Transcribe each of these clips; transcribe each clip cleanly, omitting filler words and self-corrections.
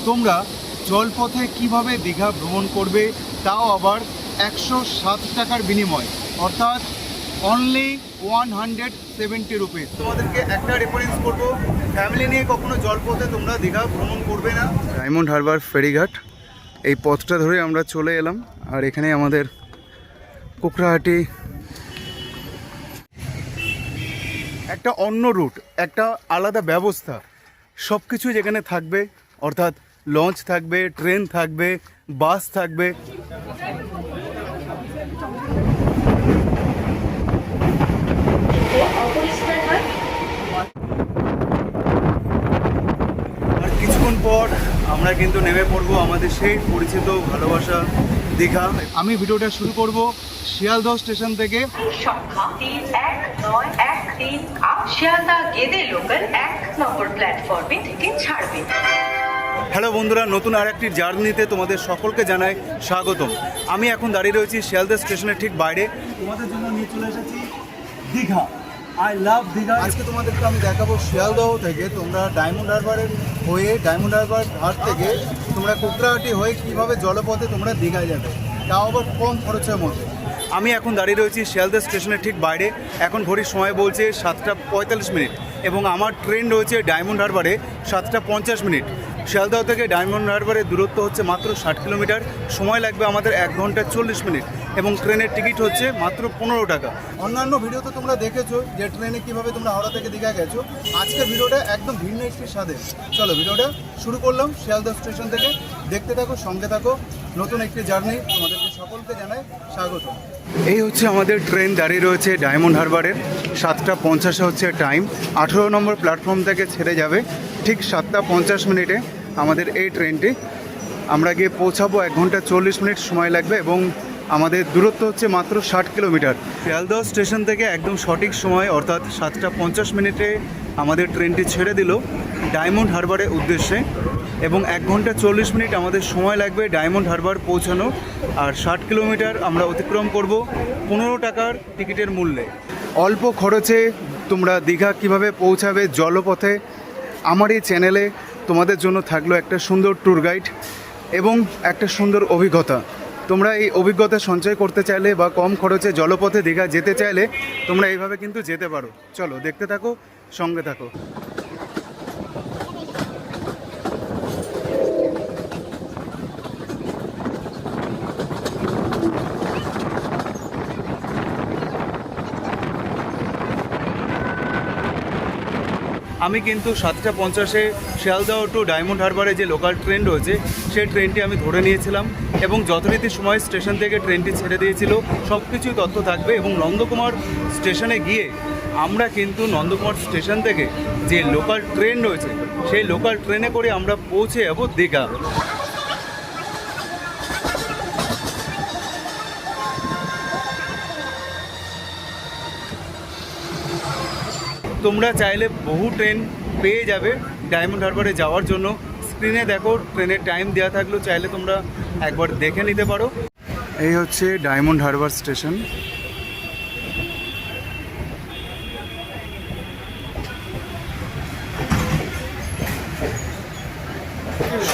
তোমরা জলপথে কিভাবে দীঘা ভ্রমণ করবে, তাও আবার 107 টাকার বিনিময়, অর্থাৎ অনলি 170 রুপিস। তোমাদেরকে একটা রেফারেন্স করবো, ফ্যামিলি নিয়ে কখনো জলপথে তোমরা দীঘা ভ্রমণ করবে না। ডায়মন্ড হারবার ফেরিঘাট, এই পথটা ধরে আমরা চলে এলাম। আর এখানে আমাদের কুকড়াহাটি একটা অন্য রুট, একটা আলাদা ব্যবস্থা, সব কিছু যেখানে থাকবে, অর্থাৎ লঞ্চ থাকবে, ট্রেন থাকবে, বাস থাকবে। আর কিছুক্ষণ পর আমরা কিন্তু নেমে পড়বো আমাদের সেই পরিচিত ভালোবাসা দীঘা। আমি ভিডিওটা শুরু করব শিয়ালদহ স্টেশন থেকে। সংখ্যা 31913 শিয়ালদহ গেদে লোকাল 1 নম্বর প্ল্যাটফর্মে থেকে ছাড়বে। হ্যালো বন্ধুরা, নতুন আর একটি জার্নিতে তোমাদের সকলকে জানাই স্বাগতম। আমি এখন দাঁড়িয়ে রয়েছি শিয়ালদহ স্টেশনের ঠিক বাইরে। তোমাদের জন্য নিয়ে চলে এসেছি দীঘা। I love Digha. আজকে তোমাদেরকে আমি দেখাবো শিয়ালদহ থেকে তোমরা ডায়মন্ড হারবারের হয়ে, ডায়মন্ড হারবার ঘাট থেকে তোমরা কুকড়াহাটি হয়ে কীভাবে জলপথে তোমরা দীঘায় যাবে, তাও আবার কম খরচের মধ্যে। আমি এখন দাঁড়িয়ে রয়েছি শিয়ালদহ স্টেশনের ঠিক বাইরে। এখন ঘড়ির সময় বলছে 7:45 এবং আমার ট্রেন রয়েছে ডায়মন্ড হারবারে 7:50। শিয়ালদহ থেকে ডায়মন্ড হারবারের দূরত্ব হচ্ছে মাত্র 60 কিলোমিটার। সময় লাগবে আমাদের 1 ঘন্টা 40 মিনিট এবং ট্রেনের টিকিট হচ্ছে মাত্র 15 টাকা। অন্যান্য ভিডিওতে তোমরা দেখেছো যে ট্রেনে কীভাবে তোমরা হাওড়া থেকে দীঘা গেছো। আজকের ভিডিওটা একদম ভিন্ন একটি স্বাদে। চলো ভিডিওটা শুরু করলাম শিয়ালদহ স্টেশন থেকে। দেখতে থাকো, সঙ্গে থাকো, নতুন একটি জার্নি। তোমাদেরকে সকলকে জানাই স্বাগত। এই হচ্ছে আমাদের ট্রেন দাঁড়িয়ে রয়েছে ডায়মন্ড হারবারের। 7:50 হচ্ছে টাইম। 18 নম্বর প্ল্যাটফর্ম থেকে ছেড়ে যাবে ঠিক 7:50 আমাদের এই ট্রেনটি। আমরা গিয়ে পৌঁছাবো 1 ঘন্টা 40 মিনিট সময় লাগবে এবং আমাদের দূরত্ব হচ্ছে মাত্র 60 কিলোমিটার। শিয়ালদহ স্টেশন থেকে একদম সঠিক সময় অর্থাৎ 7:50 আমাদের ট্রেনটি ছেড়ে দিল ডায়মন্ড হারবারের উদ্দেশ্যে এবং 1 ঘন্টা 40 মিনিট আমাদের সময় লাগবে ডায়মন্ড হারবার পৌঁছানো। আর 60 কিলোমিটার আমরা অতিক্রম করব 15 টাকার টিকিটের মূল্যে। অল্প খরচে তোমরা দীঘা কিভাবে পৌঁছাবে জলপথে, আমার এই চ্যানেলে তোমাদের জন্য থাকলো একটা সুন্দর ট্যুর গাইড এবং একটা সুন্দর অভিজ্ঞতা। তোমরা এই অভিজ্ঞতা সঞ্চয় করতে চাইলে বা কম খরচে জলপথে দীঘা যেতে চাইলে তোমরা এইভাবে কিন্তু যেতে পারো। চলো দেখতে থাকো, সঙ্গে থাকো। আমি কিন্তু 7:50 শিয়ালদহ টু ডায়মন্ড হারবারে যে লোকাল ট্রেন রয়েছে সেই ট্রেনটি আমি ধরে নিয়েছিলাম এবং যথারীতি সময় স্টেশন থেকে ট্রেনটি ছেড়ে দিয়েছিল। সব কিছুই তথ্য থাকবে এবং নন্দকুমার স্টেশনে গিয়ে আমরা কিন্তু নন্দকুমার স্টেশন থেকে যে লোকাল ট্রেন রয়েছে সেই লোকাল ট্রেনে করে আমরা পৌঁছে যাবো দীঘা। তোমরা চাইলে বহু ট্রেন পেয়ে যাবে ডায়মন্ড হারবারে যাওয়ার জন্য। স্ক্রিনে দেখো ট্রেনের টাইম দেওয়া থাকলেও চাইলে তোমরা একবার দেখে নিতে পারো। এই হচ্ছে ডায়মন্ড হারবার স্টেশন।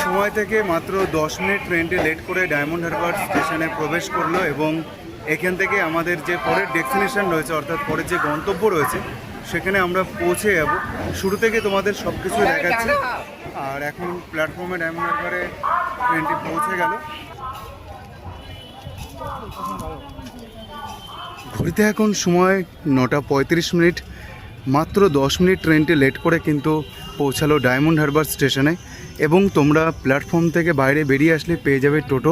সময় থেকে মাত্র 10 মিনিট ট্রেনটি লেট করে ডায়মন্ড হারবার স্টেশনে প্রবেশ করলো এবং এখান থেকে আমাদের যে পরের ডেস্টিনেশন রয়েছে অর্থাৎ পরের যে গন্তব্য রয়েছে সেখানে আমরা পৌঁছে যাব। শুরু থেকে তোমাদের সব কিছু দেখাচ্ছি। আর এখন প্ল্যাটফর্মে ডায়মন্ড হারবারে ট্রেনটি পৌঁছে গেল। ঘড়িতে এখন সময় 9:35। মাত্র 10 মিনিট ট্রেনটি লেট করে কিন্তু পৌঁছালো ডায়মন্ড হারবার স্টেশনে এবং তোমরা প্ল্যাটফর্ম থেকে বাইরে বেরিয়ে আসলে পেয়ে যাবে টোটো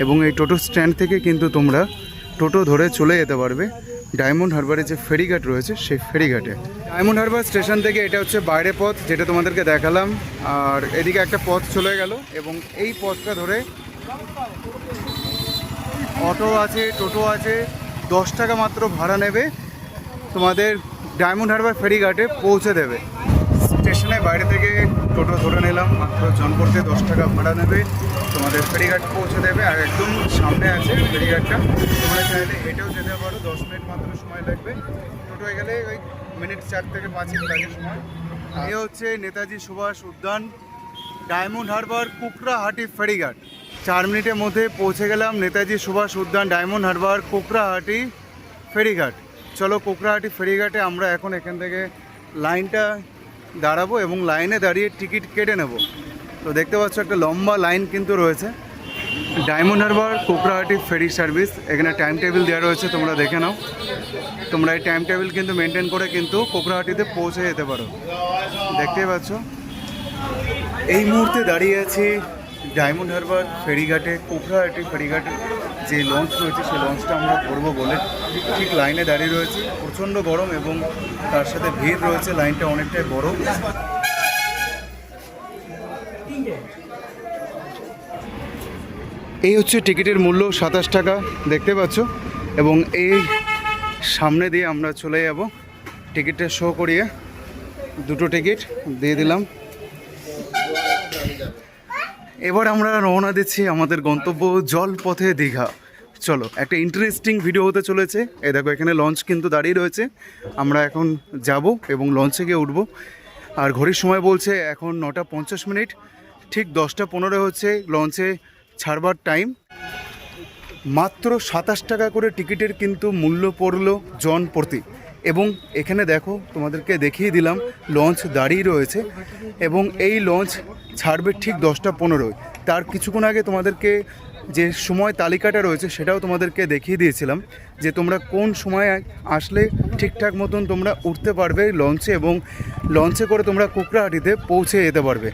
এবং এই টোটো স্ট্যান্ড থেকে কিন্তু তোমরা টোটো ধরে চলে যেতে পারবে ডায়মন্ড হারবারে যে ফেরিঘাট রয়েছে সেই ফেরিঘাটে। ডায়মন্ড হারবার স্টেশন থেকে এটা হচ্ছে বাইরে পথ যেটা তোমাদেরকে দেখালাম। আর এদিকে একটা পথ চলে গেল এবং এই পথটা ধরে অটো আছে, টোটো আছে। 10 টাকা মাত্র ভাড়া নেবে, তোমাদের ডায়মন্ড হারবার ফেরিঘাটে পৌঁছে দেবে। স্টেশনের বাইরে থেকে টোটো ধরে নিলাম, মাত্র জনপথে 10 টাকা ভাড়া নেবে, তোমাদের ফেরিঘাট পৌঁছে দেবে। আর একদম সামনে আছে ফেরিঘাটটা, তোমরা চাইলে হেঁটেও যেতে পারো। 10 মিনিট মাত্র সময় লাগবে। টোটোয় গেলে ওই মিনিট 4 থেকে 5 মিনিট লাগে সময়। এই হচ্ছে নেতাজি সুভাষ উদ্যান ডায়মন্ড হারবার কুকরাহাটি ফেরিঘাট। 4 মিনিটের মধ্যে পৌঁছে গেলাম নেতাজি সুভাষ উদ্যান, ডায়মন্ড হারবার কুকরাহাটি ফেরিঘাট। চলো কুকরাহাটি ফেরিঘাটে আমরা এখন এখান থেকে লাইনটা দাঁড়াবো এবং লাইনে দাঁড়িয়ে টিকিট কেটে নেব। তো দেখতে পাচ্ছ একটা লম্বা লাইন কিন্তু রয়েছে। Diamond Harbour Kukrahati ferry service, এখানে টাইম টেবিল দেওয়া রয়েছে, তোমরা দেখে নাও। তোমরা এই টাইম টেবিল কিন্তু মেনটেন করে কিন্তু কুকরাহাটিতে পৌঁছে যেতে পারো। দেখতেই পাচ্ছ এই মুহূর্তে দাঁড়িয়ে আছি ডায়মন্ড হারবার ফেরিঘাটে। কুকরাহাটি ফেরিঘাটে যে লঞ্চ রয়েছে সেই লঞ্চটা আমরা করবো বলে ঠিক লাইনে দাঁড়িয়ে রয়েছি। প্রচণ্ড গরম এবং তার সাথে ভিড় রয়েছে, লাইনটা অনেকটাই বড়। এই হচ্ছে টিকিটের মূল্য 27 টাকা, দেখতে পাচ্ছ। এবং এই সামনে দিয়ে আমরা চলে যাব, টিকিটটা শো করিয়ে 2টো টিকিট দিয়ে দিলাম। এবার আমরা রওনা দিচ্ছি আমাদের গন্তব্য জলপথে দীঘা। চলো, একটা ইন্টারেস্টিং ভিডিও হতে চলেছে। এই দেখো এখানে লঞ্চ কিন্তু দাঁড়িয়ে রয়েছে, আমরা এখন যাব এবং লঞ্চে গিয়ে উঠবো। আর ঘড়ির সময় বলছে এখন 9টা 50 মিনিট, ঠিক 10টা 15 হচ্ছে লঞ্চে ছাড়বার টাইম। মাত্র 27 টাকা করে টিকিটের কিন্তু মূল্য পড়লো জন প্রতি। এবং এখানে দেখো তোমাদেরকে দেখিয়ে দিলাম লঞ্চ দাঁড়িয়ে রয়েছে এবং এই লঞ্চ ছাড়বে ঠিক 10টা 15। তার কিছুক্ষণ আগে তোমাদেরকে যে সময় তালিকাটা রয়েছে সেটাও তোমাদেরকে দেখিয়ে দিয়েছিলাম যে তোমরা কোন সময় আসলে ঠিকঠাক মতন তোমরা উঠতে পারবে লঞ্চে এবং লঞ্চে করে তোমরা কুকরাহাটিতে পৌঁছে যেতে পারবে।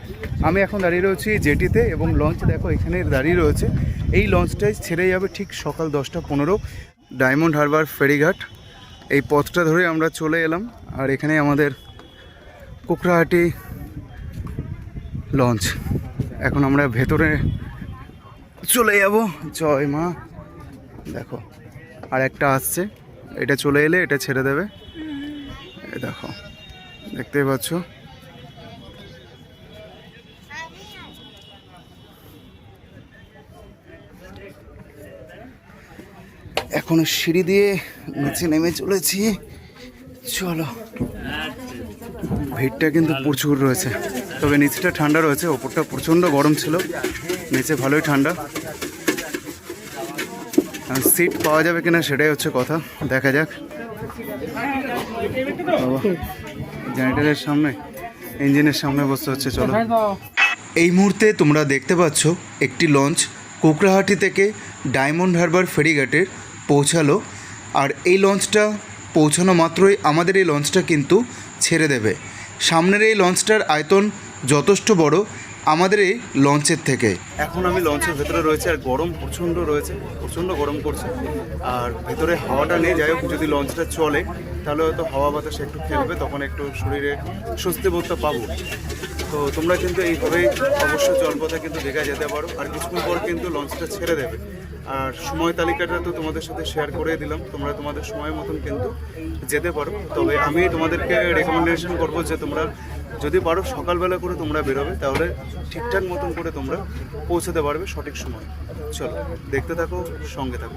আমি এখন দাঁড়িয়ে রয়েছি জেটিতে এবং লঞ্চ দেখো এখানে দাঁড়িয়ে রয়েছে। এই লঞ্চটাই ছেড়ে যাবে ঠিক সকাল 10টা 15। ডায়মন্ড হারবার ফেরিঘাট, এই পথটা ধরে আমরা চলে এলাম। আর এখানে আমাদের কুকরাহাটি লঞ্চ। এখন আমরা ভেতরে চলে যাব। জয় মা। দেখো আর একটা আসছে, এটা চলে এলে এটা ছেড়ে দেবে। এই দেখো, দেখতেই পাচ্ছ। এখন সিঁড়ি দিয়ে নিচে নেমে চলেছি। চলো, ভিড়টা কিন্তু প্রচুর রয়েছে, তবে নিচেটা ঠান্ডা রয়েছে, ওপরটা প্রচণ্ড গরম ছিল, নিচে ভালোই ঠান্ডা। সিট পাওয়া যাবে কিনা সেটাই হচ্ছে কথা, দেখা যাক। জেনারেটরের সামনে, ইঞ্জিনের সামনে বসতে হচ্ছে। চলো, এই মুহূর্তে তোমরা দেখতে পাচ্ছ একটি লঞ্চ কুকরাহাটি থেকে ডায়মন্ড হারবার ফেরিঘাটে পৌঁছালো। আর এই লঞ্চটা পৌঁছানো মাত্রই আমাদের এই লঞ্চটা কিন্তু ছেড়ে দেবে। সামনের এই লঞ্চটার আয়তন যথেষ্ট বড় আমাদের এই লঞ্চের থেকে। এখন আমি লঞ্চের ভেতরে রয়েছে আর গরম প্রচণ্ড রয়েছে, প্রচণ্ড গরম করছে। আর ভেতরে হাওয়াটা নেই, যাই হোক যদি লঞ্চটা চলে তাহলে হয়তো হাওয়া বাতাস একটু খেলবে, তখন একটু শরীরে স্বস্তি বোধটা পাবো। তো তোমরা কিন্তু এইভাবেই অবশ্যই জলপথে কিন্তু দীঘা যেতে পারো। আর কিছুক্ষণ পর কিন্তু লঞ্চটা ছেড়ে দেবে। আর সময় তালিকাটা তো তোমাদের সাথে শেয়ার করে দিলাম, তোমরা তোমাদের সময় মতন কিন্তু যেতে পারো। তবে আমি তোমাদেরকে রেকমেন্ডেশন করবো যে তোমরা যদি পারো সকালবেলা করে তোমরা বেরোবে, তাহলে ঠিকঠাক মতন করে তোমরা পৌঁছাতে পারবে সঠিক সময়। চলো দেখতে থাকো, সঙ্গে থাকো।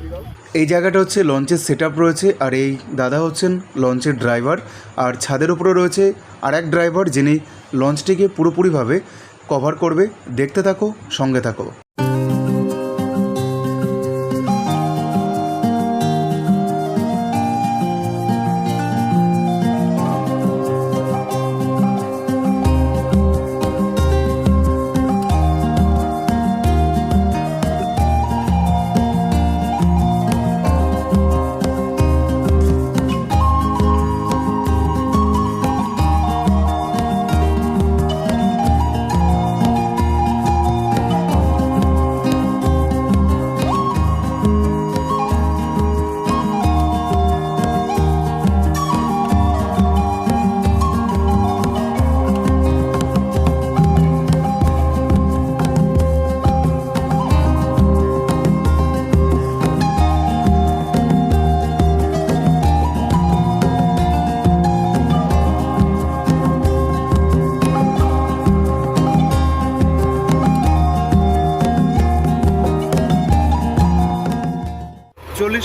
এই জায়গাটা হচ্ছে লঞ্চের সেট আপ রয়েছে, আর এই দাদা হচ্ছেন লঞ্চের ড্রাইভার। আর ছাদের উপরে রয়েছে আর এক ড্রাইভার যিনি লঞ্চটিকে পুরোপুরিভাবে কভার করবে। দেখতে থাকো, সঙ্গে থাকো।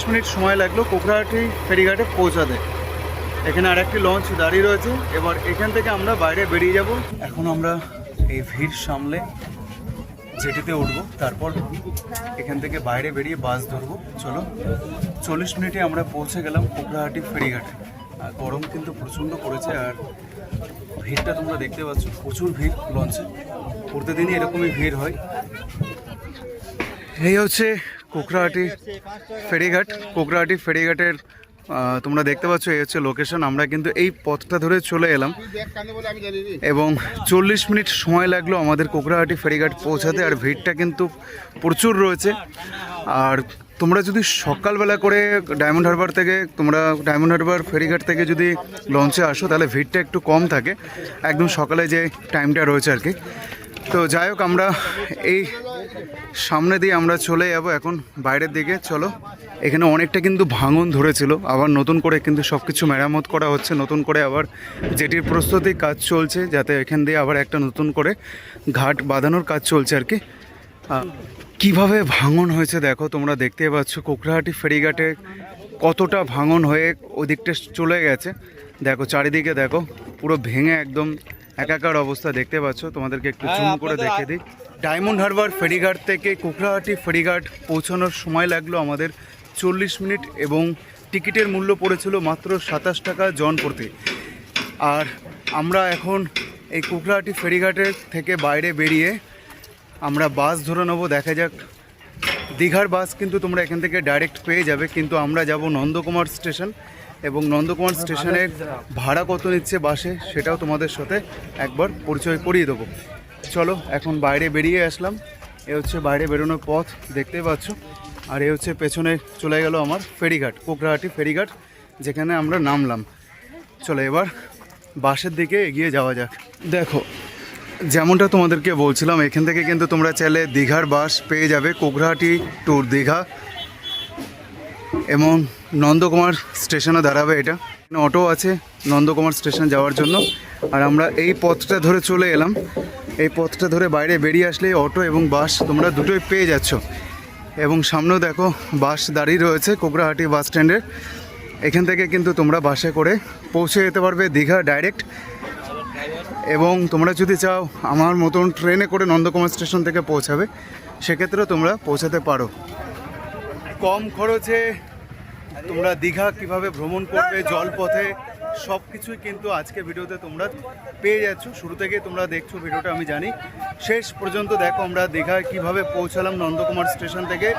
মিনিট সময় লাগলো কুকরাহাটি ফেরিঘাটে পৌঁছাতে। এখানে আর একটি লঞ্চ দাঁড়িয়ে রয়েছে। এবার এখান থেকে আমরা বাইরে বেরিয়ে যাব। এখন আমরা এই ভিড় সামলে জেটিতে উঠবো, তারপর এখান থেকে বাইরে বেরিয়ে বাস ধরবো। চলো, 40 মিনিটে আমরা পৌঁছে গেলাম কোকড়াহাটি ফেরিঘাটে। আর গরম কিন্তু প্রচণ্ড পড়েছে, আর ভিড়টা তোমরা দেখতে পাচ্ছ, প্রচুর ভিড় লঞ্চে। প্রতিদিনই এরকমই ভিড় হয়। এই হচ্ছে কোকড়াহাটি ফেরিঘাট। কোকড়াহাটি ফেরিঘাটের তোমরা দেখতে পাচ্ছ এই হচ্ছে লোকেশন। আমরা কিন্তু এই পথটা ধরে চলে এলাম এবং 40 মিনিট সময় লাগলো আমাদের কোকড়াহাটি ফেরিঘাট পৌঁছাতে। আর ভিড়টা কিন্তু প্রচুর রয়েছে। আর তোমরা যদি সকালবেলা করে ডায়মন্ড হারবার থেকে, তোমরা ডায়মন্ড হারবার ফেরিঘাট থেকে যদি লঞ্চে আসো, তাহলে ভিড়টা একটু কম থাকে, একদম সকালে যে টাইমটা রয়েছে আর কি। তো যাই হোক, আমরা এই সামনে দিয়ে আমরা চলে যাবো এখন বাইরের দিকে। চলো, এখানে অনেকটা কিন্তু ভাঙন ধরেছিল, আবার নতুন করে কিন্তু সব কিছু মেরামত করা হচ্ছে। নতুন করে আবার জেটির প্রস্তুতি কাজ চলছে, যাতে এখান দিয়ে আবার একটা নতুন করে ঘাট বাঁধানোর কাজ চলছে আর কি। কিভাবে ভাঙন হয়েছে দেখো, তোমরা দেখতে পাচ্ছ কোকড়াহাটি ফেরিঘাটে কতটা ভাঙন হয়ে ওদিকটা চলে গেছে। দেখো চারিদিকে, দেখো পুরো ভেঙে একদম একাকার অবস্থা দেখতে পাচ্ছ। তোমাদেরকে একটু জুম করে দেখে দিই। ডায়মন্ড হারবার ফেরিঘাট থেকে কোকড়াহাটি ফেরিঘাট পৌঁছানোর সময় লাগলো আমাদের 40 মিনিট এবং টিকিটের মূল্য পড়েছিল মাত্র 27 টাকা জন প্রতি। আর আমরা এখন এই কোকড়াহাটি ফেরিঘাটের থেকে বাইরে বেরিয়ে আমরা বাস ধরে নেবো। দেখা যাক, দীঘার বাস কিন্তু তোমরা এখান থেকে ডাইরেক্ট পেয়ে যাবে, কিন্তু আমরা যাব নন্দকুমার স্টেশন, এবং নন্দকুমার স্টেশনের ভাড়া কত নিচ্ছে বাসে সেটাও তোমাদের সাথে একবার পরিচয় করিয়ে দেবো। চলো, এখন বাইরে বেরিয়ে আসলাম। এ হচ্ছে বাইরে বেরোনোর পথ দেখতে পাচ্ছ। আর এ হচ্ছে পেছনে চলে গেল আমার ফেরিঘাট, কোকড়াহাটি ফেরিঘাট, যেখানে আমরা নামলাম। চলো, এবার বাসের দিকে এগিয়ে যাওয়া যাক। দেখো, যেমনটা তোমাদেরকে বলছিলাম, এখান থেকে কিন্তু তোমরা চাইলে দীঘার বাস পেয়ে যাবে, কোকড়াহাটি টু দীঘা, এবং নন্দকুমার স্টেশনে দাঁড়াবে। এটা অটো আছে নন্দকুমার স্টেশন যাওয়ার জন্য। আর আমরা এই পথটা ধরে চলে এলাম। এই পথটা ধরে বাইরে বেরিয়ে আসলে অটো এবং বাস তোমরা দুটোই পেয়ে যাচ্ছ। এবং সামনেও দেখো বাস দাঁড়িয়ে রয়েছে কোকড়াহাটি বাস স্ট্যান্ডের। এখান থেকে কিন্তু তোমরা বাসে করে পৌঁছে যেতে পারবে দীঘা ডাইরেক্ট। এবং তোমরা যদি চাও আমার মতন ট্রেনে করে নন্দকুমার স্টেশন থেকে পৌঁছাবে, সেক্ষেত্রেও তোমরা পৌঁছাতে পারো। কম খরচে তোমরা দীঘা কিভাবে ভ্রমণ করবে জলপথে, সব কিছুই কিন্তু আজকে ভিডিওতে তোমরা পেয়ে যাচ্ছ। শুরু থেকে তোমরা দেখছো ভিডিওটা, আমি জানি। শেষ পর্যন্ত দেখো আমরা দীঘায় কিভাবে পৌঁছালাম নন্দকুমার স্টেশন থেকে।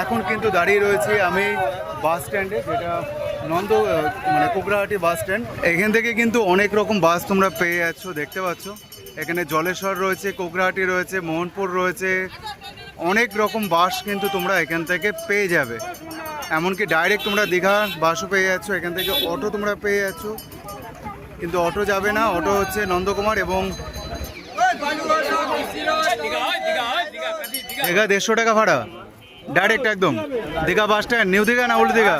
এখন কিন্তু দাঁড়িয়ে রয়েছে আমি বাস স্ট্যান্ডে, যেটা মানে কোকড়াহাটি বাস স্ট্যান্ড। এখান থেকে কিন্তু অনেক রকম বাস তোমরা পেয়ে যাচ্ছ, দেখতে পাচ্ছ। এখানে জলেশ্বর রয়েছে, কোকড়াহাটি রয়েছে, মোহনপুর রয়েছে, অনেক রকম বাস কিন্তু তোমরা এখান থেকে পেয়ে যাবে। এমনকি ডাইরেক্ট তোমরা দীঘা বাসও পেয়ে যাচ্ছ, এখান থেকে অটো তোমরা পেয়ে যাচ্ছ। কিন্তু অটো যাবে না, অটো হচ্ছে নন্দকুমার এবং দীঘা 150 টাকা ভাড়া ডাইরেক্ট একদম Digha bus stand. New Digha না ওল্ড দীঘা?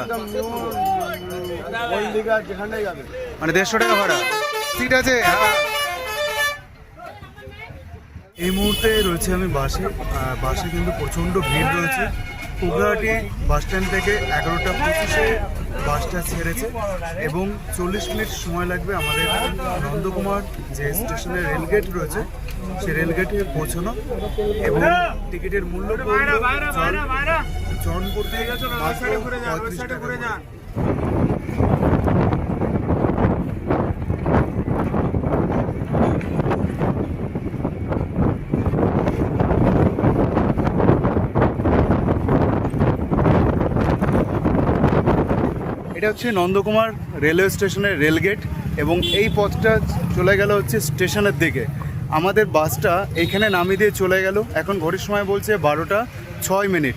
মানে 150 টাকা ভাড়া, সিট আছে। এই মুহূর্তে রয়েছে আমি বাসে। বাসে কিন্তু প্রচণ্ড ভিড় রয়েছে। কোকড়াহাটি বাস স্ট্যান্ড থেকে 11টা 25-এ বাসটা ছেড়েছে এবং 40 মিনিট সময় লাগবে আমাদের নন্দকুমার যে স্টেশনে রেলগেট রয়েছে সেই রেলগেটে পৌঁছানো। এবং টিকিটের মূল্য জন প্রতি 35 টাকা। এটা হচ্ছে নন্দকুমার রেলওয়ে স্টেশনের রেলগেট এবং এই পথটা চলে গেল হচ্ছে স্টেশনের দিকে। আমাদের বাসটা এখানে নামিয়ে দিয়ে চলে গেল। এখন ঘড়ির সময় বলছে 12টা 6 মিনিট।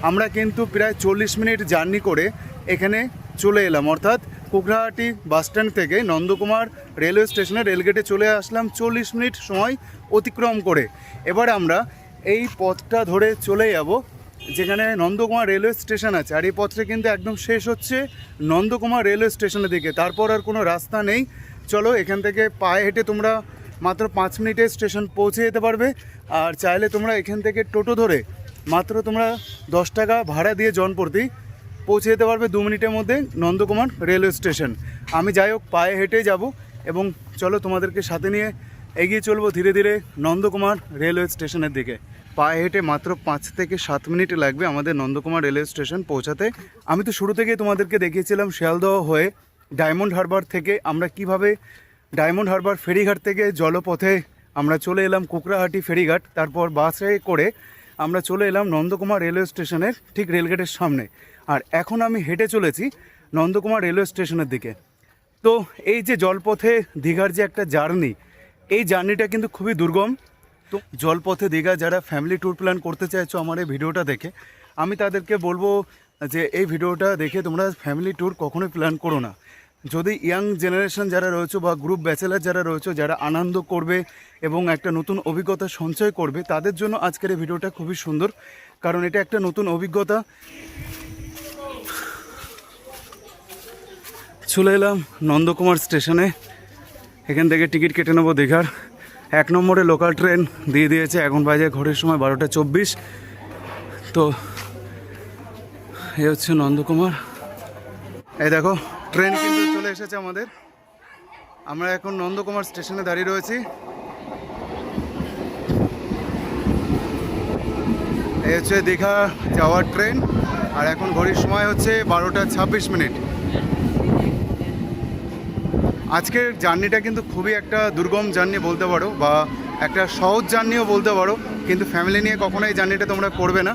আমরা কিন্তু প্রায় 40 মিনিট জার্নি করে এখানে চলে এলাম, অর্থাৎ কোকড়াহাটি বাস স্ট্যান্ড থেকে নন্দকুমার রেলওয়ে স্টেশনে রেলগেটে চলে আসলাম 40 মিনিট সময় অতিক্রম করে। এবার আমরা এই পথটা ধরে চলে যাব যেখানে নন্দকুমার রেলওয়ে স্টেশন আছে। আর এই পথটা কিন্তু একদম শেষ হচ্ছে নন্দকুমার রেলওয়ে স্টেশনের দিকে, তারপর আর কোনো রাস্তা নেই। চলো, এখান থেকে পায়ে হেঁটে তোমরা মাত্র 5 মিনিটে স্টেশন পৌঁছে যেতে পারবে। আর চাইলে তোমরা এখান থেকে টোটো ধরে মাত্র তোমরা 10 টাকা ভাড়া দিয়ে জনপ্রতি পৌঁছে যেতে পারবে 2 মিনিটের মধ্যে নন্দকুমার রেলওয়ে স্টেশন। আমি যাই হোক পায়ে হেঁটে যাব এবং চলো তোমাদেরকে সাথে নিয়ে এগিয়ে চলবো ধীরে ধীরে নন্দকুমার রেলওয়ে স্টেশনের দিকে। পায়ে হেঁটে মাত্র 5 থেকে 7 মিনিট লাগবে আমাদের নন্দকুমার রেলওয়ে স্টেশন পৌঁছাতে। আমি তো শুরু থেকেই তোমাদেরকে দেখিয়েছিলাম শিয়ালদহ হয়ে ডায়মন্ড হারবার থেকে আমরা কিভাবে ডায়মন্ড হারবার ফেরিঘাট থেকে জলপথে আমরা চলে এলাম কুকরাহাটি ফেরিঘাট, তারপর বাসে করে আমরা চলে এলাম নন্দকুমার রেলওয়ে স্টেশনের ঠিক রেলগেটের সামনে। আর এখন আমি হেঁটে চলেছি নন্দকুমার রেলওয়ে স্টেশনের দিকে। তো এই যে জলপথে দীঘার যে একটা জার্নি, এই জার্নিটা কিন্তু খুবই দুর্গম। তো জলপথে দীঘা যারা ফ্যামিলি ট্যুর প্ল্যান করতে চাইছো আমার এই ভিডিওটা দেখে, আমি তাদেরকে বলবো যে এই ভিডিওটা দেখে তোমরা ফ্যামিলি ট্যুর কখনোই প্ল্যান করো না। যদি ইয়াং জেনারেশন যারা রয়েছে বা গ্রুপ ব্যাচেলার যারা রয়েছে, যারা আনন্দ করবে এবং একটা নতুন অভিজ্ঞতা সঞ্চয় করবে, তাদের জন্য আজকের এই ভিডিওটা খুবই সুন্দর, কারণ এটা একটা নতুন অভিজ্ঞতা। চলে এলাম নন্দকুমার স্টেশনে, এখান থেকে টিকিট কেটে নেবো দীঘার। 1 নম্বরে লোকাল ট্রেন দিয়ে দিয়েছে, এখন বাজে ঘড়ির সময় 12:24। তো এই হচ্ছে নন্দকুমার। এই দেখো ট্রেন কিন্তু চলে এসেছে আমাদের। আমরা এখন নন্দকুমার স্টেশনে দাঁড়িয়ে রয়েছি। এই হচ্ছে দীঘা যাওয়ার ট্রেন, আর এখন ঘড়ির সময় হচ্ছে 12:26। আজকের জার্নিটা কিন্তু খুবই একটা দুর্গম জার্নি বলতে পারো, বা একটা সহজ জার্নিও বলতে পারো, কিন্তু ফ্যামিলি নিয়ে কখনো এই জার্নিটা তোমরা করবে না।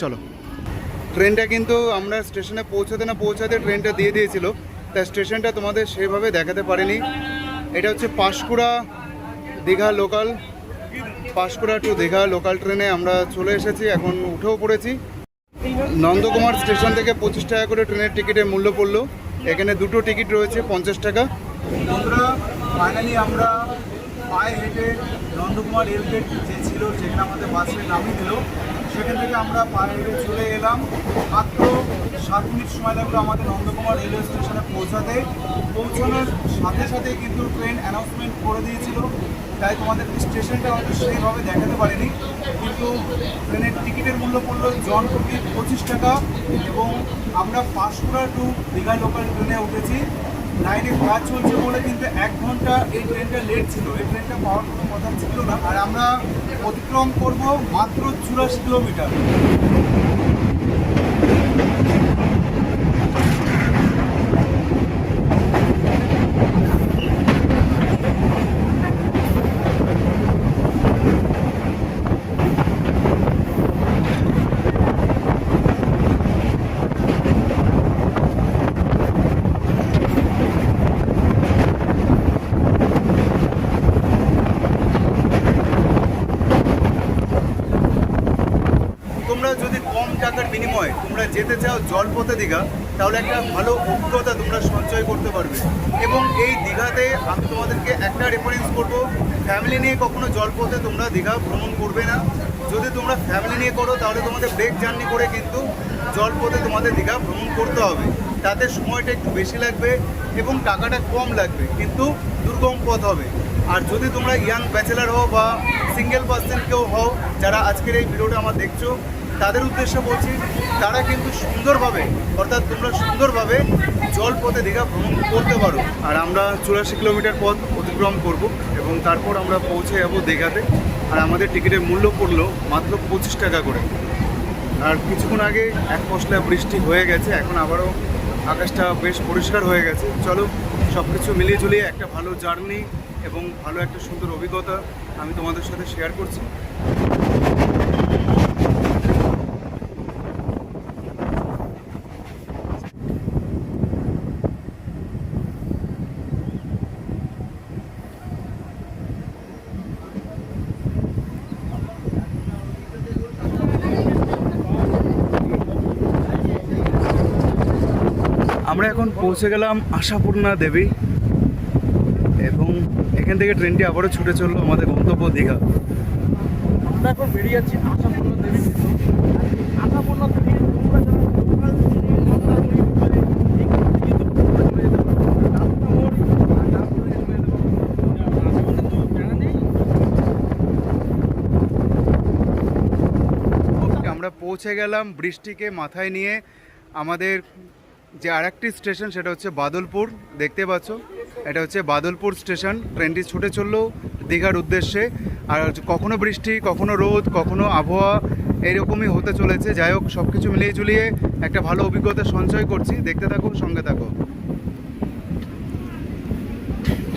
চলো, ট্রেনটা কিন্তু আমরা স্টেশনে পৌঁছাতে না পৌঁছাতে ট্রেনটা দিয়ে দিয়েছিল, তাই স্টেশনটা তোমাদের সেভাবে দেখাতে পারিনি। এটা হচ্ছে Panskura Digha local, Panskura to Digha local ট্রেনে আমরা চলে এসেছি, এখন উঠেও পড়েছি। নন্দকুমার স্টেশন থেকে 25 টাকা করে ট্রেনের টিকিটের মূল্য পড়লো। এখানে দুটো টিকিট রয়েছে 50 টাকা। বন্ধুরা, ফাইনালি আমরা পায়ে হেঁটে নন্দকুমার রেলগেট যে ছিল, যেখানে আমাদের বাসে নামিয়ে দিল, সেখান থেকে আমরা পায়ে হেঁটে চলে এলাম। মাত্র 7 মিনিট সময় লাগলো আমাদের নন্দকুমার রেলওয়ে স্টেশনে পৌঁছাতে। পৌঁছানোর সাথে সাথে কিন্তু ট্রেন অ্যানাউন্সমেন্ট করে দিয়েছিল, তাই তোমাদের স্টেশনটা হয়তো সেইভাবে দেখাতে পারিনি, কিন্তু ট্রেনের টিকিটের মূল্য পড়লো জন প্রতি 25 টাকা। এবং আমরা পাঁশকুড়া টু দীঘা লোকাল ট্রেনে উঠেছি। লাইনে কাজ চলছে বলে কিন্তু 1 ঘন্টা এই ট্রেনটা লেট ছিল, এই ট্রেনটা পাওয়ার কোনো কথা ছিল না। আর আমরা অতিক্রম করব মাত্র 84 কিলোমিটার। তোমরা যদি কম টাকার বিনিময়ে তোমরা যেতে চাও জলপথে দীঘা, তাহলে একটা ভালো অভিজ্ঞতা তোমরা সঞ্চয় করতে পারবে। এবং এই দীঘাতে আমি তোমাদেরকে একটা রেফারেন্স করব, ফ্যামিলি নিয়ে কখনো জলপথে তোমরা দীঘা ভ্রমণ করবে না। যদি তোমরা ফ্যামিলি নিয়ে করো তাহলে তোমাদের ব্রেক জার্নি করে কিন্তু জলপথে তোমাদের দীঘা ভ্রমণ করতে হবে। তাতে সময়টা একটু বেশি লাগবে এবং টাকাটা কম লাগবে, কিন্তু দুর্গম পথ হবে। আর যদি তোমরা ইয়াং ব্যাচেলার হও বা সিঙ্গেল পার্সন কেউ হও, যারা আজকের এই ভিডিওটা আমার দেখছো, তাদের উদ্দেশ্যে বলছি, তারা কিন্তু সুন্দরভাবে, অর্থাৎ তোমরা সুন্দরভাবে জলপথে দীঘা ভ্রমণ করতে পারো। আর আমরা 84 কিলোমিটার পথ অতিক্রম করব এবং তারপর আমরা পৌঁছে যাবো দীঘাতে। আর আমাদের টিকিটের মূল্য পড়লো মাত্র 25 টাকা করে। আর কিছুক্ষণ আগে এক পশলা বৃষ্টি হয়ে গেছে, এখন আবারও আকাশটা বেশ পরিষ্কার হয়ে গেছে। চলো, সব কিছু মিলিয়ে ঝুলিয়ে একটা ভালো জার্নি এবং ভালো একটা সুন্দর অভিজ্ঞতা আমি তোমাদের সাথে শেয়ার করছি। আমরা এখন পৌঁছে গেলাম আশাপূর্ণা দেবী, এবং এখান থেকে ট্রেনটি আবারও ছুটে চললো আমাদের গন্তব্য দীঘা। আমরা এখন বেরিয়ে যাচ্ছি আশাপূর্ণা দেবী। আশাপূর্ণা দেবী আমরা পৌঁছে গেলাম বৃষ্টিকে মাথায় নিয়ে। আমাদের যে আরেকটি স্টেশন সেটা হচ্ছে বাদলপুর, দেখতে পাচ্ছ। এটা হচ্ছে বাদলপুর স্টেশন। ট্রেনটি ছুটে চললো দীঘার উদ্দেশ্যে। আর কখনো বৃষ্টি, কখনো রোদ, কখনো আবহাওয়া এইরকমই হতে চলেছে। যাই হোক, সব কিছু মিলিয়ে ঝুলিয়ে একটা ভালো অভিজ্ঞতা সঞ্চয় করছি। দেখতে থাকো, সঙ্গে থাকো।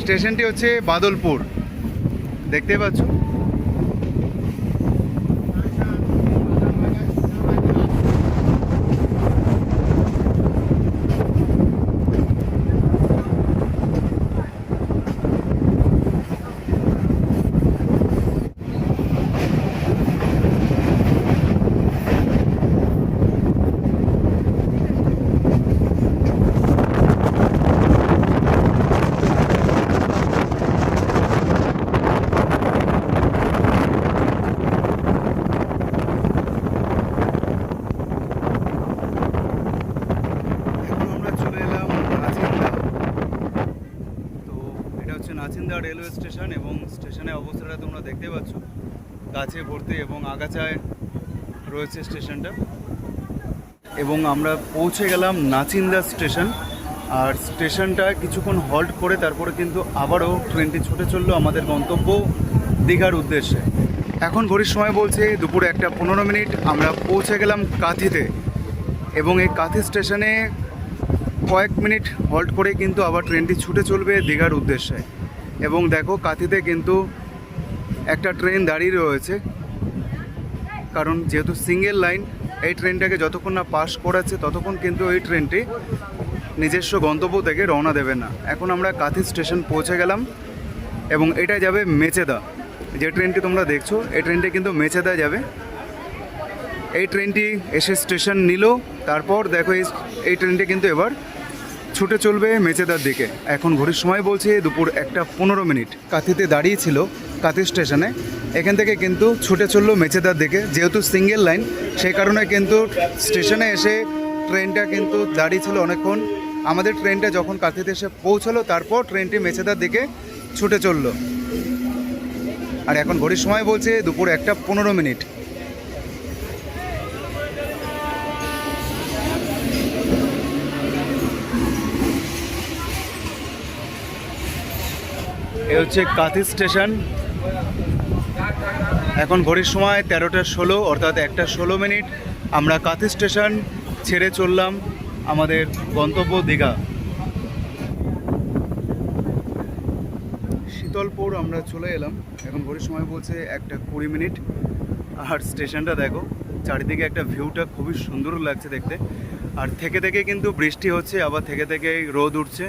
স্টেশনটি হচ্ছে বাদলপুর, দেখতে পাচ্ছ। নাচিন্দা রেলওয়ে স্টেশন এবং স্টেশনের অবস্থাটা তোমরা দেখতে পাচ্ছ, গাছে ভর্তি এবং আগাছায় রয়েছে স্টেশনটা। এবং আমরা পৌঁছে গেলাম নাচিন্দা স্টেশন। আর স্টেশনটা কিছুক্ষণ হল্ট করে তারপরে কিন্তু আবারও ট্রেনটি ছুটে চললো আমাদের গন্তব্য দীঘার উদ্দেশ্যে। এখন ঘড়ির সময় বলছে দুপুরে 1:15। আমরা পৌঁছে গেলাম কাঁথিতে এবং এই কাঁথি স্টেশনে কয়েক মিনিট হল্ট করে কিন্তু আবার ট্রেনটি ছুটে চলবে দীঘার উদ্দেশ্যে। এবং দেখো, কাঁথিতে কিন্তু একটা ট্রেন দাঁড়িয়ে রয়েছে, কারণ যেহেতু সিঙ্গেল লাইন, এই ট্রেনটাকে যতক্ষণ না পাস করাচ্ছে ততক্ষণ কিন্তু এই ট্রেনটি নিজস্ব গন্তব্য থেকে রওনা দেবে না। এখন আমরা কাঁথি স্টেশন পৌঁছে গেলাম এবং এটা যাবে মেচেদা। যে ট্রেনটি তোমরা দেখছো, এই ট্রেনটি কিন্তু মেচেদা যাবে। এই ট্রেনটি এসে স্টেশন নিল, তারপর দেখো এই ট্রেনটি কিন্তু এবার ছুটে চলবে মেচেদার দিকে। এখন ঘড়ির সময় বলছে দুপুর 1:15। কাঁথিতে দাঁড়িয়েছিল কাঁথি স্টেশনে, এখান থেকে কিন্তু ছুটে চললো মেচেদার দিকে। যেহেতু সিঙ্গেল লাইন, সেই কারণে কিন্তু স্টেশনে এসে ট্রেনটা কিন্তু দাঁড়িয়েছিল অনেকক্ষণ। আমাদের ট্রেনটা যখন কাঁথিতে এসে পৌঁছালো, তারপর ট্রেনটি মেচেদার দিকে ছুটে চললো। আর এখন ঘড়ির সময় বলছে দুপুর 1:15। এ হচ্ছে কাঁথি স্টেশন। এখন ঘড়ির সময় 13:16, অর্থাৎ 1:16। আমরা কাঁথি স্টেশন ছেড়ে চললাম আমাদের গন্তব্য দীঘা। শীতলপুর আমরা চলে এলাম। এখন ঘড়ির সময় বলছে 1:20। আর স্টেশনটা দেখো, চারিদিকে একটা ভিউটা খুবই সুন্দর লাগছে দেখতে। আর থেকে থেকে কিন্তু বৃষ্টি হচ্ছে, আবার থেকে থেকে রোদ উঠছে।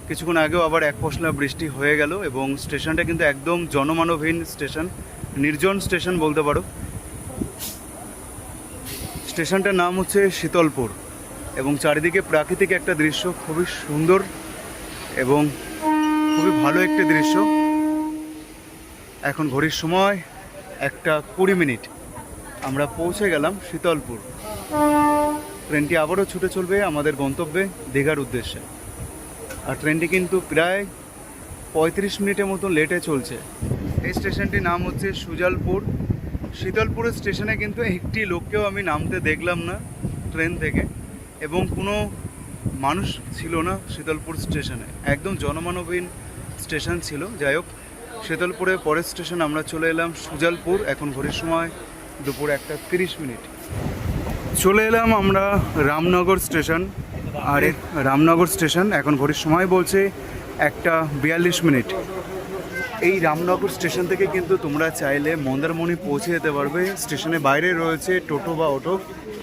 কিছুক্ষণ আগেও আবার এক পশলা বৃষ্টি হয়ে গেল এবং স্টেশনটা কিন্তু একদম জনমানবহীন স্টেশন, নির্জন স্টেশন বলতে পারো। স্টেশনটার নাম হচ্ছে শীতলপুর এবং চারিদিকে প্রাকৃতিক একটা দৃশ্য, খুবই সুন্দর এবং খুবই ভালো একটি দৃশ্য। এখন ঘড়ির সময় 1:20। আমরা পৌঁছে গেলাম শীতলপুর। ট্রেনটি আবারও ছুটে চলবে আমাদের গন্তব্যে দীঘার উদ্দেশ্যে। আর ট্রেনটি কিন্তু প্রায় 35 মিনিটের মতো লেটে চলছে। এই স্টেশনটির নাম হচ্ছে সুজালপুর। শীতলপুরের স্টেশনে কিন্তু একটি লোককেও আমি নামতে দেখলাম না ট্রেন থেকে, এবং কোনো মানুষ ছিল না শীতলপুর স্টেশনে, একদম জনমানবহীন স্টেশন ছিল। যাই হোক, শীতলপুরের পরের স্টেশন আমরা চলে এলাম সুজালপুর। এখন ঘড়ির সময় দুপুর 1:30। চলে এলাম আমরা রামনগর স্টেশন। আর রামনগর স্টেশন এখন ঘড়ির সময় বলছে 1:42। এই রামনগর স্টেশন থেকে কিন্তু তোমরা চাইলে মন্দারমণি পৌঁছে যেতে পারবে। স্টেশনের বাইরে রয়েছে টোটো বা অটো,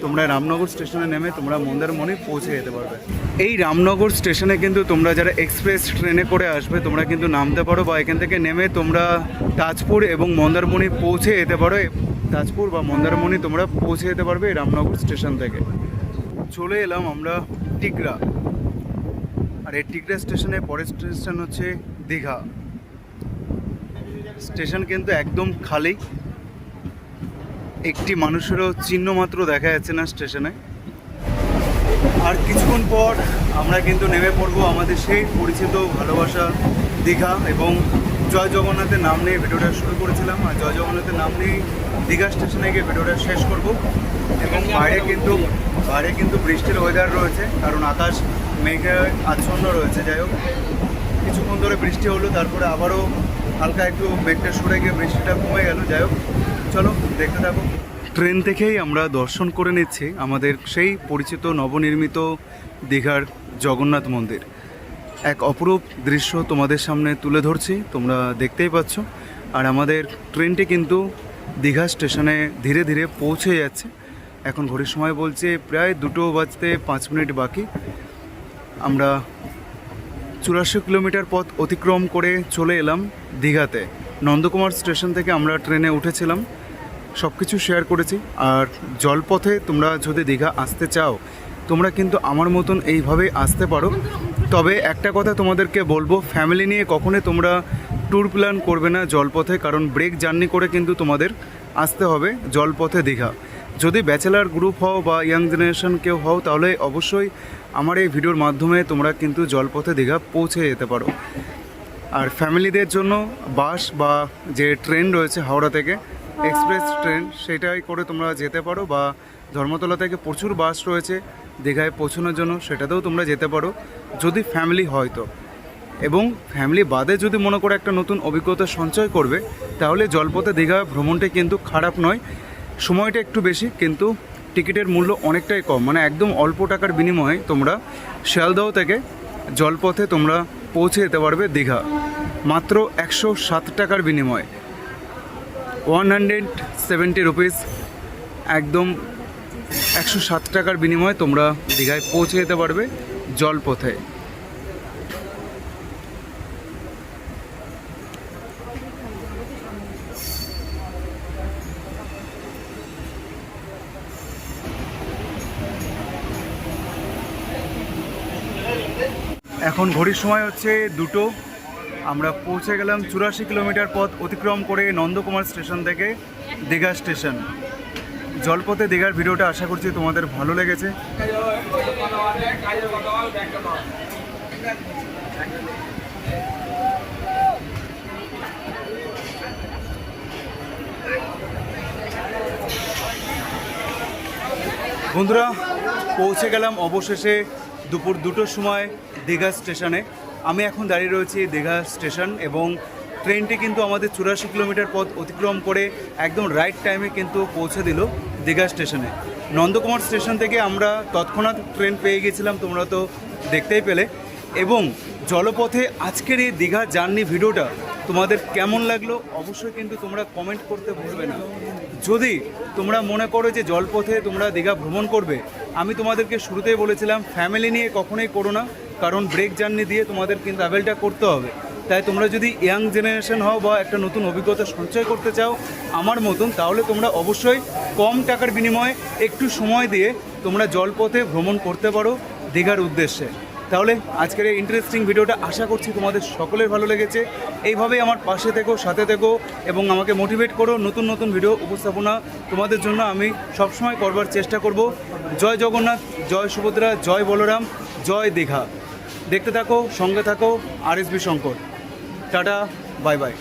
তোমরা রামনগর স্টেশনে নেমে তোমরা মন্দারমণি পৌঁছে যেতে পারবে। এই রামনগর স্টেশনে কিন্তু তোমরা যারা এক্সপ্রেস ট্রেনে করে আসবে, তোমরা কিন্তু নামতে পারো বা এখান থেকে নেমে তোমরা তাজপুর এবং মন্দারমণি পৌঁছে যেতে পারো। তাজপুর বা মন্দারমণি তোমরা পৌঁছে যেতে পারবে এই রামনগর স্টেশন থেকে। চলে এলাম আমরা টিকরা। আর এই টিকরা স্টেশনের পরের স্টেশন হচ্ছে দীঘা। স্টেশন কিন্তু একদম খালি, একটি মানুষেরও চিহ্ন মাত্র দেখা যাচ্ছে না স্টেশনে। আর কিছুক্ষণ পর আমরা কিন্তু নেমে পড়বো আমাদের সেই পরিচিত ভালোবাসা দীঘা। এবং জয় জগন্নাথের নাম নিয়ে ভিডিওটা শুরু করেছিলাম, আর জয় জগন্নাথের নাম নিয়ে দীঘা স্টেশনে গিয়ে ভিডিওটা শেষ করব। এবং বাইরে কিন্তু বৃষ্টির ওয়েদার রয়েছে, কারণ আকাশ মেঘে আচ্ছন্ন রয়েছে। যাই হোক, কিছুক্ষণ ধরে বৃষ্টি হলো, তারপরে আবারও হালকা একটু মেঘটা সরে গিয়ে বৃষ্টিটা কমে গেল। যাই হোক, চলো দেখতে থাকো। ট্রেন থেকেই আমরা দর্শন করে নিচ্ছি আমাদের সেই পরিচিত নবনির্মিত দীঘার জগন্নাথ মন্দির। এক অপরূপ দৃশ্য তোমাদের সামনে তুলে ধরছি, তোমরা দেখতেই পাচ্ছ। আর আমাদের ট্রেনটি কিন্তু দীঘা স্টেশনে ধীরে ধীরে পৌঁছে যাচ্ছে। এখন ঘড়ির সময় বলছে প্রায় 2:05 বাকি। আমরা 84 কিলোমিটার পথ অতিক্রম করে চলে এলাম দীঘাতে। নন্দকুমার স্টেশন থেকে আমরা ট্রেনে উঠেছিলাম, সব কিছু শেয়ার করেছি। আর জলপথে তোমরা যদি দীঘা আসতে চাও, তোমরা কিন্তু আমার মতন এইভাবেই আসতে পারো। তবে একটা কথা তোমাদেরকে বলবো, ফ্যামিলি নিয়ে কখনোই তোমরা ট্যুর প্ল্যান করবে না জলপথে, কারণ ব্রেক জার্নি করে কিন্তু তোমাদের আসতে হবে জলপথে দীঘা। যদি ব্যাচেলার গ্রুপ হও বা ইয়াং জেনারেশন কেউ হও, তাহলে অবশ্যই আমার এই ভিডিওর মাধ্যমে তোমরা কিন্তু জলপথে দীঘা পৌঁছে যেতে পারো। আর ফ্যামিলিদের জন্য বাস বা যে ট্রেন রয়েছে হাওড়া থেকে এক্সপ্রেস ট্রেন, সেটাই করে তোমরা যেতে পারো। বা ধর্মতলা থেকে প্রচুর বাস রয়েছে দীঘায় পৌঁছানোর জন্য, সেটাতেও তোমরা যেতে পারো যদি ফ্যামিলি হয় তো। এবং ফ্যামিলি বাদে যদি মনে করে একটা নতুন অভিজ্ঞতা সঞ্চয় করবে, তাহলে জলপথে দীঘা ভ্রমণটা কিন্তু খারাপ নয়। সময়টা একটু বেশি, কিন্তু টিকিটের মূল্য অনেকটাই কম, মানে একদম অল্প টাকার বিনিময়ে তোমরা শিয়ালদহ থেকে জলপথে তোমরা পৌঁছে যেতে পারবে দীঘা মাত্র 107 টাকার বিনিময়ে। 170 রুপিস, একদম 107 টাকার বিনিময়ে তোমরা দীঘায় পৌঁছে যেতে পারবে জলপথে। এখন ঘড়ির সময় হচ্ছে 2টো। আমরা পৌঁছে গেলাম 84 কিলোমিটার পথ অতিক্রম করে নন্দকুমার স্টেশন থেকে দীঘা স্টেশন। জলপথে দীঘার ভিডিওটা আশা করছি তোমাদের ভালো লেগেছে। বন্ধুরা, পৌঁছে গেলাম অবশেষে দুপুর 2টোর সময় দীঘা স্টেশনে। আমি এখন দাঁড়িয়ে রয়েছি দীঘা স্টেশন, এবং ট্রেনটি কিন্তু আমাদের 84 কিলোমিটার পথ অতিক্রম করে একদম রাইট টাইমে কিন্তু পৌঁছে দিল দীঘা স্টেশনে। নন্দকুমার স্টেশন থেকে আমরা তৎক্ষণাৎ ট্রেন পেয়ে গেছিলাম, তোমরা তো দেখতেই পেলে। এবং জলপথে আজকের এই দীঘা জার্নি ভিডিওটা তোমাদের কেমন লাগলো অবশ্যই কিন্তু তোমরা কমেন্ট করতে ভুলবে না। যদি তোমরা মনে করো যে জলপথে তোমরা দীঘা ভ্রমণ করবে, আমি তোমাদেরকে শুরুতেই বলেছিলাম ফ্যামিলি নিয়ে কখনোই করো না, কারণ ব্রেক জার্নি দিয়ে তোমাদের কিন্তু ট্রাভেলটা করতে হবে। তাই তোমরা যদি ইয়াং জেনারেশন হও বা একটা নতুন অভিজ্ঞতা সঞ্চয় করতে চাও আমার মতন, তাহলে তোমরা অবশ্যই কম টাকার বিনিময়ে একটু সময় দিয়ে তোমরা জলপথে ভ্রমণ করতে পারো দীঘার উদ্দেশ্যে। তাহলে আজকের এই ইন্টারেস্টিং ভিডিওটা আশা করছি তোমাদের সকলের ভালো লেগেছে। এইভাবেই আমার পাশে থেকো, সাথে থেকো, এবং আমাকে মোটিভেট করো। নতুন নতুন ভিডিও উপস্থাপনা তোমাদের জন্য আমি সবসময় করবার চেষ্টা করব। জয় জগন্নাথ, জয় সুভদ্রা, জয় বলরাম, জয় দীঘা। দেখতে থাকো, সঙ্গে থাকো, RSB Shankar. Tata, bye bye.